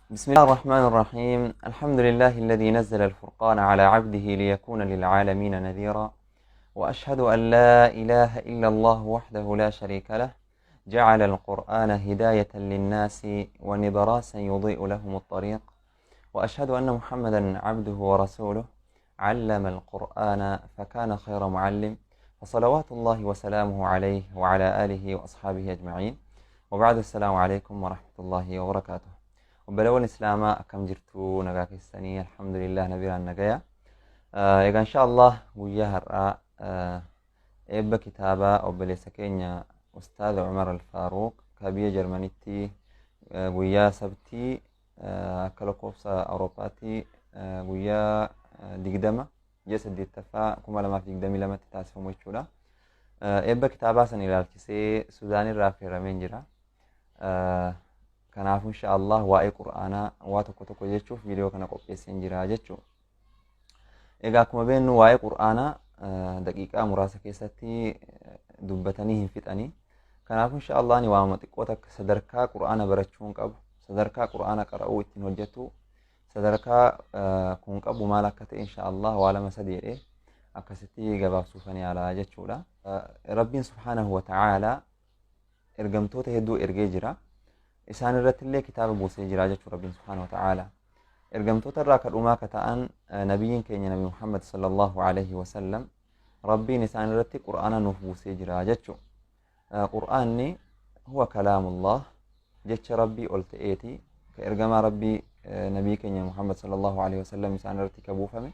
بسم الله الرحمن الرحيم. الحمد لله الذي نزل الفرقان على عبده ليكون للعالمين نذيرا، وأشهد أن لا إله إلا الله وحده لا شريك له، جعل القرآن هداية للناس ونبراسا يضيء لهم الطريق، وأشهد أن محمدا عبده ورسوله علم القرآن فكان خير معلم، فصلوات الله وسلامه عليه وعلى آله وأصحابه أجمعين، وبعد السلام عليكم ورحمة الله وبركاته. وبلون إسلاما أكم جرتو نجاك السنية الحمد لله نبينا النجايا. إن شاء الله وياه الرأى إبا كتابة أو بلسكينيا أستاذ عمر الفاروق كبير جرمانيتي ويا سبتي كالوكوفسا أوروباتي ويا ديقدمة جسد دي التفا كما لما في ديقدمي لما تتاسفوا ميشولا إبا كتابة سن إلى الكسي سوداني رافي رمينجرا. kanaaf insha Allah waa'ee qur'aanaa waa tokko jechuuf viidiyoo kana qopheesseen jira jechuudha. Egaa akkuma beeknu waa'ee qur'aanaa daqiiqaa muraasa keessatti dubbatanii hin fixanii. Kanaaf insha Allah ni waama xiqqoo takka sadarkaa qur'aana barachuun qabu, sadarkaa qur'aana qara'uu ittiin hojjetu, sadarkaa kun qabu maal akka ta'e insha Allah waa lama sadii jedhee akkasitti gabaabsuufanii yaalaa jechuudha. Rabbiin subhaanahu wa ta'aalaa ergamtoota hedduu ergee jira. إسان الرتلة كتاب بوسي جراجة ربنا سبحانه وتعالى إرجمتو ترى كالأمة كتان نبي كين نبي محمد صلى الله عليه وسلم ربي إسان الرتل قرآن نفوسي جراجة قرآني هو كلام الله جتش ربي قلت إيتي كإرجم ربي نبي كين محمد صلى الله عليه وسلم إسان الرتل كبوفمي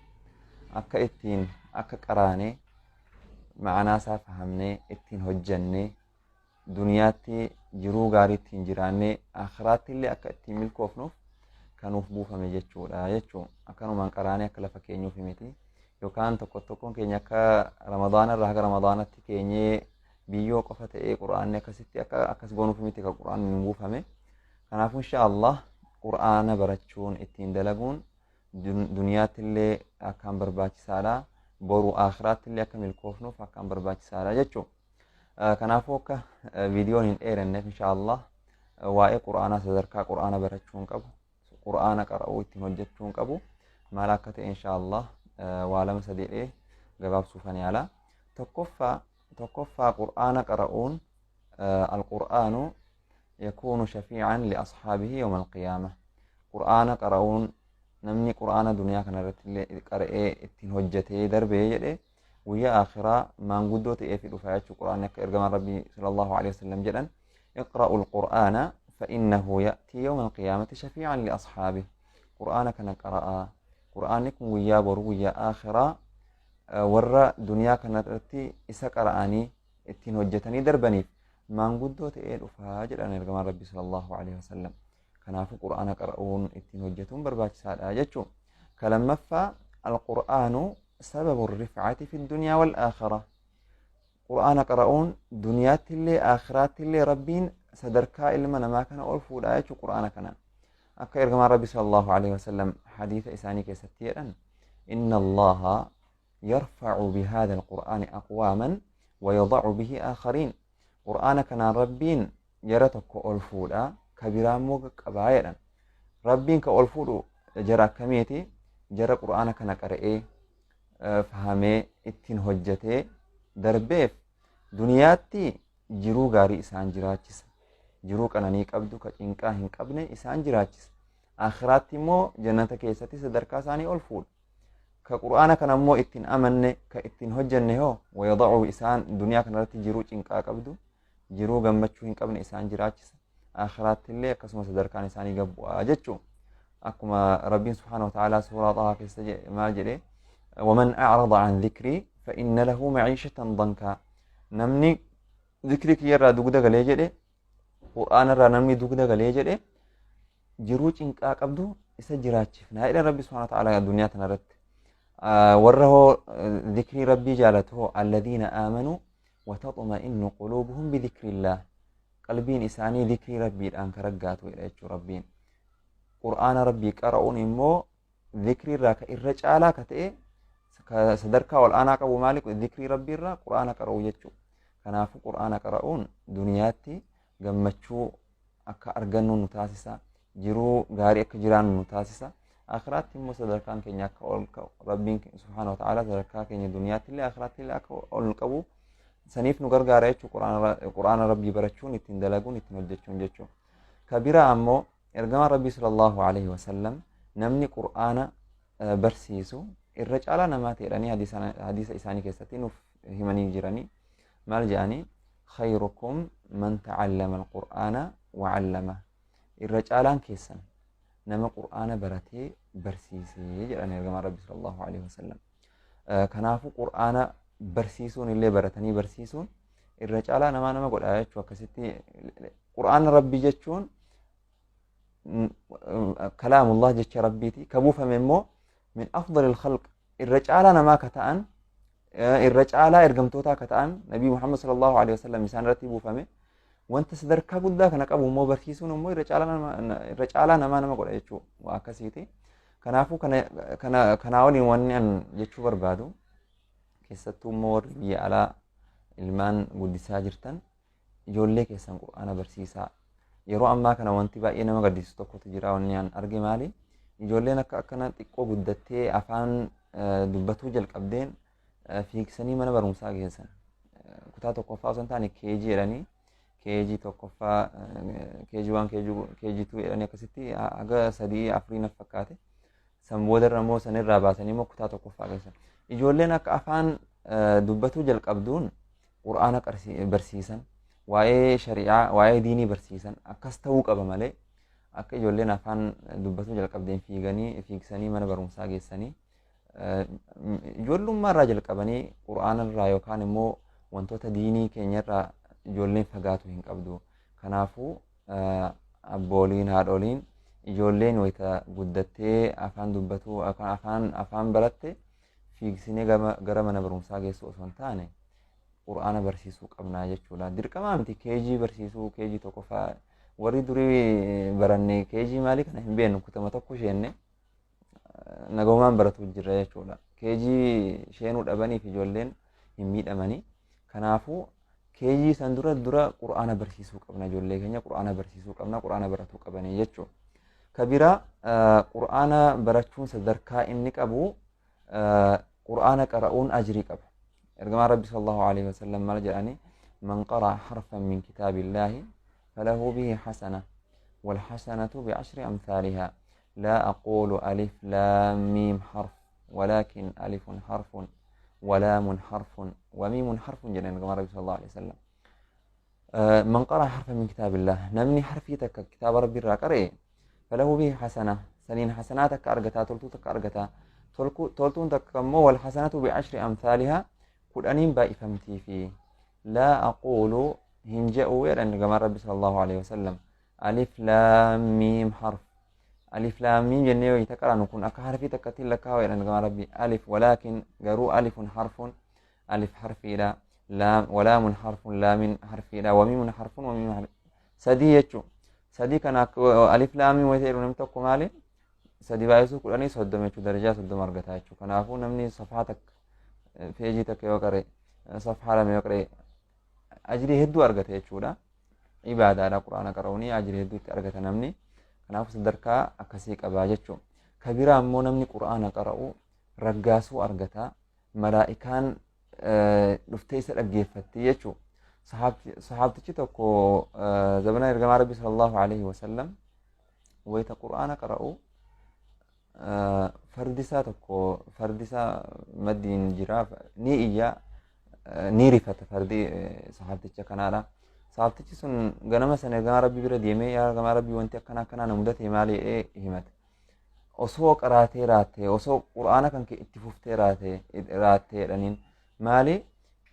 أكا إتين أكا قراني معنا سافهمني إتين هجني دنياتي jiruu gaarii ittiin jiraannee akhiraatti illee akka ittiin milkoofnuuf kanuuf buufame jechuudha jechuun akkanumaan qaraanee akka lafa keenyuuf miti yookaan tokkoon keenya akka ramadaana irraa haga ramadaanatti keenyee biyyoo qofa ta'ee quraanni akkasitti akkas goonuuf miti ka quraanni hin buufame. Kanaaf insha Allah quraana barachuun ittiin dalaguun duniyaatti illee akkaan barbaachisaadha, boru akhiraatti illee akka milkoofnuuf akkaan barbaachisaadha jechuudha. Kanaafuu akka viidiyoon hin dheeranneef insha Allah waa'ee quraanaa sadarkaa quraana barachuun qabu, quraana qara'uu ittiin hojjechuun qabu maal akka ta'e insha Allah waa lama sadii gabaabsuufan yaala. Tokkoffaa quraana qara'uun alqur'aanu yakuunu shafiican liashaabihi yawma alqiyaama. Quraana qara'uun namni quraana duniyaa kanarratti illee qara'ee ittiin hojjetee darbee jedhee ويا آخرة ما نقدو تأفي رفاعات القرآن كإرجام ربي صلى الله عليه وسلم جدا اقرأوا القرآن فإنه يأتي يوم القيامة شفيعا لأصحابه. قرآن كان قرأ قرآنكم ويا برو ويا آخرة ورا دنيا كانت رتي إسا قرآني اتين وجتني دربني ما نقدو تأفي رفاعات إرجام ربي صلى الله عليه وسلم. كان في قرآن قرؤون اتين وجتون برباج سال آجتشو كلام القرآن سبب الرفعة في الدنيا والآخرة. قرآن قرؤون دنيات اللي آخرات اللي ربين سدركا إلما ما كان أولفو الآيات قرآن كان أكير كما ربي صلى الله عليه وسلم حديث إساني كستيرا إن الله يرفع بهذا القرآن أقواما ويضع به آخرين. قرآن كان ربين جرتك أولفو كبيرامو كبايرا ربين كأولفو جرى كميتي جرى قرآن كان قرئي فهمee ittiin hojjetee darbeef duniyaatti jiruu gaarii isaan jiraachisa, jiruu qananii qabdu ka cinqaa hin qabne isaan jiraachisa. Akhiraatti immoo jannata keessatti sadarkaa isaanii ol fuudha. Ka qur'aana kana immoo ittiin amanne ka ittiin hojjenne hoo wayada'u isaan duniyaa kanarratti jiruu cinqaa qabdu, jiruu gammachuu hin qabne isaan jiraachisa. Akhiraatti illee akkasuma sadarkaan isaanii gabbu'aa jechuun akkuma Rabbiin subhaanahu wa ta'aalaa suuraa Xahaa keessa maal jedhee ومن أعرض عن ذكري فإن له معيشة ضنكا. نمني ذكرك يرى دوغدا غليجة قرآن را نمني دوغدا غليجة جروج إنك أقبدو إسا جراج نهاية ربي سبحانه وتعالى الدنيا تنرد وره ذكر ربي جالته الذين آمنوا وتطمئن قلوبهم بذكر الله. قلبين إساني ذكر ربي الآن كرقاتوا إلى ربين قرآن ربي قرؤون إمو ذكر راك الرجالة كتئ sadarkaa ol aanaa qabu maaliif dhikrii rabbii irraa quraana qara'uu jechuudha. Kanaafuu quraana qara'uun duniyaatti gammachuu akka argannu nu taasisa, jiruu gaarii akka jiraannu nu taasisa. Akhiraatti immoo sadarkaan keenya akka rabbiin subhaanahu wa ta'ala sadarkaa keenya duniyaatti illee akhiraatti illee akka ol qabu saniif nu gargaara jechuudha. Quraana rabbii barachuun ittiin dalaguun ittiin hojjechuun jechuudha. Kabiraa ammoo ergamaan rabbii sallallahu alaihi wasallam namni quraana barsiisu irra caalaa namaa ta'edhanii hadiisa isaanii keessatti nuuf himanii jiranii maal jedhanii khayrukum man ta'allama alqur'aana wa 'allama irra caalaan keessan nama qur'aana baratee barsiisee jedhanii ergamaan rabbii sallallahu alaihi wasallam. Kanaafuu qur'aana barsiisuun illee baratanii barsiisuun irra caalaa nama godha jechuudha. Akkasitti qur'aana rabbii jechuun kalaamullah jecha rabbiiti kabuufame immoo min afdalil khalq irra caalaa namaa ka ta'an irra caalaa ergamtootaa ka ta'an nabii Muhammad sallallahu alaihi wasallam isaan irratti buufame wanta sadarkaa guddaa kana qabu immoo barsiisuun immoo irra caalaa nama godha jechuudha. Waa akkasiiti. Kanaafuu kana waliin wanni an jechuu barbaadu keessattuu immoo warri biyya alaa ilmaan guddisaa jirtan ijoollee keessan qur'aana barsiisaa. Yeroo ammaa kana wanti baay'ee nama gaddisiisu tokkotu jira. Wanni an arge maali? Ijoolleen akkana xiqqoo guddattee afaan dubbatuu jalqabdeen fiigsanii mana barumsaa geessan. Kutaa tokkoffaa osoo hin taane keejii jedhanii keejii tokkoffaa keejii 1 keejii 2 jedhanii akkasitti haga 3 4 naf fakkaate san boodarra immoo sanirraa baasanii immoo kutaa tokkoffaa geessan. Ijoolleen akka afaan dubbatuu jalqabduun qur'aana barsiisan waa'ee shari'aa waa'ee diinii barsiisan akkas ta'uu qaba malee akka ijoolleen afaan dubbatuu jalqabdeen fiigsanii mana barumsaa geessanii ijoollummaarraa jalqabanii qur'aanarraa yookaan immoo wantoota diinii keenyarraa ijoolleen fagaatu hin qabdu. Kanaafuu abbooliin haadholiin ijoolleen wayita guddattee afaan dubbatuu afaan baratte fiigsinee gara mana barumsaa geessu osoo hin taane qur'aana barsiisuu qabnaa jechuudha. Dirqamaa miti keejii barsiisuu keejii tokkoffaa warri durii baranne keejii maalii kana hin beeknu kutama tokko sheenne nagaumaan baratu jirra jechuudha. Keejii sheenuu dhabaniif ijoolleen hin miidhamanii. Kanaafuu keejii san dura qur'aana barsiisuu qabna ijoollee keenya qur'aana barsiisuu qabna qur'aana baratuu qabanii jechuudha. Kabiraa qur'aana barachuun sadarkaa inni qabu qur'aana qara'uun ajrii qaba. Ergamaan rabbi sallallahu alaihi wasallam maal jedhani man qara'a harfan min kitaabillahi falahu bihi hasana wal hasanatu bi'ashri amthaliha la aqulu alif lam mim harf walakin alifun harfun ولام حرف وميم حرف جنان كما ربي صلى الله عليه وسلم. من قرأ حرفا من كتاب الله نمني حرفيتك كتاب ربي الراقري فله به حسنة سنين حسناتك أرقتا تلتوتك أرقتا تلتون تكمو والحسنة بعشر أمثالها قل أنين بائي فمتي فيه لا أقول هنجأوا لأن كما ربي صلى الله عليه وسلم ألف لام ميم حرف ألف لام ميم جنيو يتكرر نكون أكحرفي تكتل لك وإلى نجمع ربي ألف ولكن جرو ألف حرف ألف حرف إلى لام ولام حرف لام حرف إلى وميم حرف وميم حرف سدي يجو سدي كان ألف لام ميم ويتيرو نمتكو مالي سدي بايسو كل أني صدم يجو درجات صدم أرجعتها يجو كان أكون نمني صفحاتك فيجيتك يوكري صفحة لم يوكري أجري هدو أرجعتها يجو لا عبادة على القرآن كروني أجري هدو أرجعتها نمني. Kanaaf sadarkaa akkasii qabaa jechuudha. Kabiraa immoo namni qur'aana qara'u raggaasuu argata. Malaa'ikaan dhuftee isa dhaggeeffatti jechuudha. Sahaabtichi tokko zabana ergamaa rabbi sallallahu alaihi wasallam wayita qur'aana qara'u fardisaa maddiin jira ni iyya ni rifata fardi sahaabticha kanaadha. Sahaabtichi sun ganama sana ergamaa rabbii bira deemee yaa ergamaa rabbii wanti akkana na mudate maali himate. Osoo qaraatee raattee osoo qur'aana kan kee itti fuftee raattee jedhaniin maali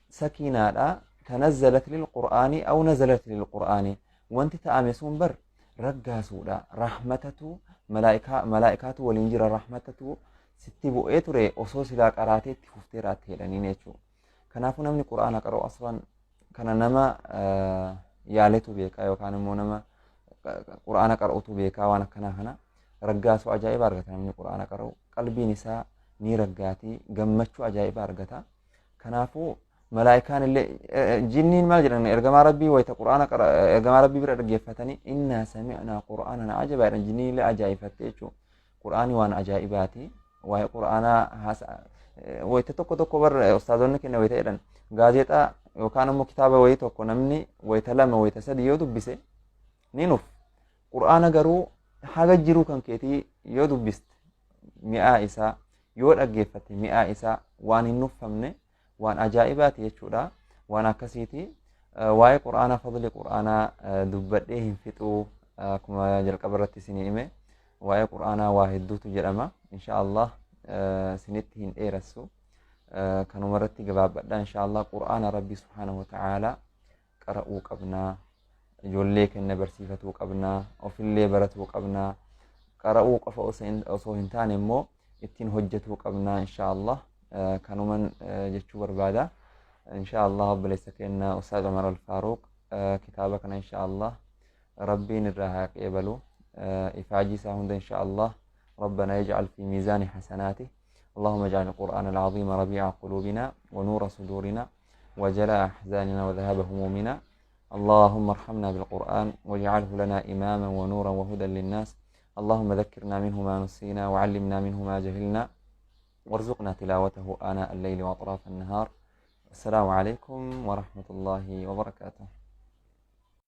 sakiinaadha tanazzalat lil qur'aani aw nazalat lil qur'aani wanti ta'ame sun bar raggaasuudha rahmatatu malaa'ikaatu waliin jira rahmatatu sitti bu'ee ture osoo silaa qaraatee itti fuftee raattee jedhaniin jechuudha. Kanaafuu namni qur'aana qara'u aslan kana nama yaaletu beekaa yookaan immoo nama qur'aana qara'utu beekaa waan akkanaa kana raggaasu ajaa'iba argata. Namni qur'aana qara'u qalbiin isaa ni raggaati gammachuu ajaa'iba argata. Kanaafuu ملائكان اللي جنين ما جرن إرجما ربي ويت قرآن إرجما ربي برد فتني إنا سمعنا قرآنا عجبا جنين اللي عجائب فتيشو قرآني وأنا عجائباتي وهي قرآن ويت توكو بر أستاذنا كنا ويت إيران غازيتا وكان مو كتابة ويت وكو نمني ويت لما ويت سدي يودو بسه نينوف قرآن قرو حاجة جرو كان كيتي يودو بست مئة إسا يود أجيفتي مئة إسا وان النفهمني وان أجائبات يجودا وان أكسيتي واي قرآن فضل قرآن دبديهم فتو كما جل قبرت سنيمة واي قرآن واحد دو تجرما إن شاء الله سنتهن إيرسو كانوا مرتي جباب إن شاء الله قرآن ربي سبحانه وتعالى قرأوا قبنا جولي كنا برسيفتو قبنا أو في اللي برتو قبنا قرأوا قفا أصوهن تاني مو اتين هجتو قبنا إن شاء الله كانوا من جتشو بربادا إن شاء الله بليس كنا أستاذ عمر الفاروق كتابكنا إن شاء الله ربي نراها يقبلوا إفاجي ساهند إن شاء الله ربنا يجعل في ميزان حسناته اللهم اجعل القرآن العظيم ربيع قلوبنا ونور صدورنا وجلاء أحزاننا وذهاب همومنا اللهم ارحمنا بالقرآن واجعله لنا إماما ونورا وهدى للناس اللهم ذكرنا منه ما نسينا وعلمنا منه ما جهلنا وارزقنا تلاوته آناء الليل وأطراف النهار. السلام عليكم ورحمة الله وبركاته.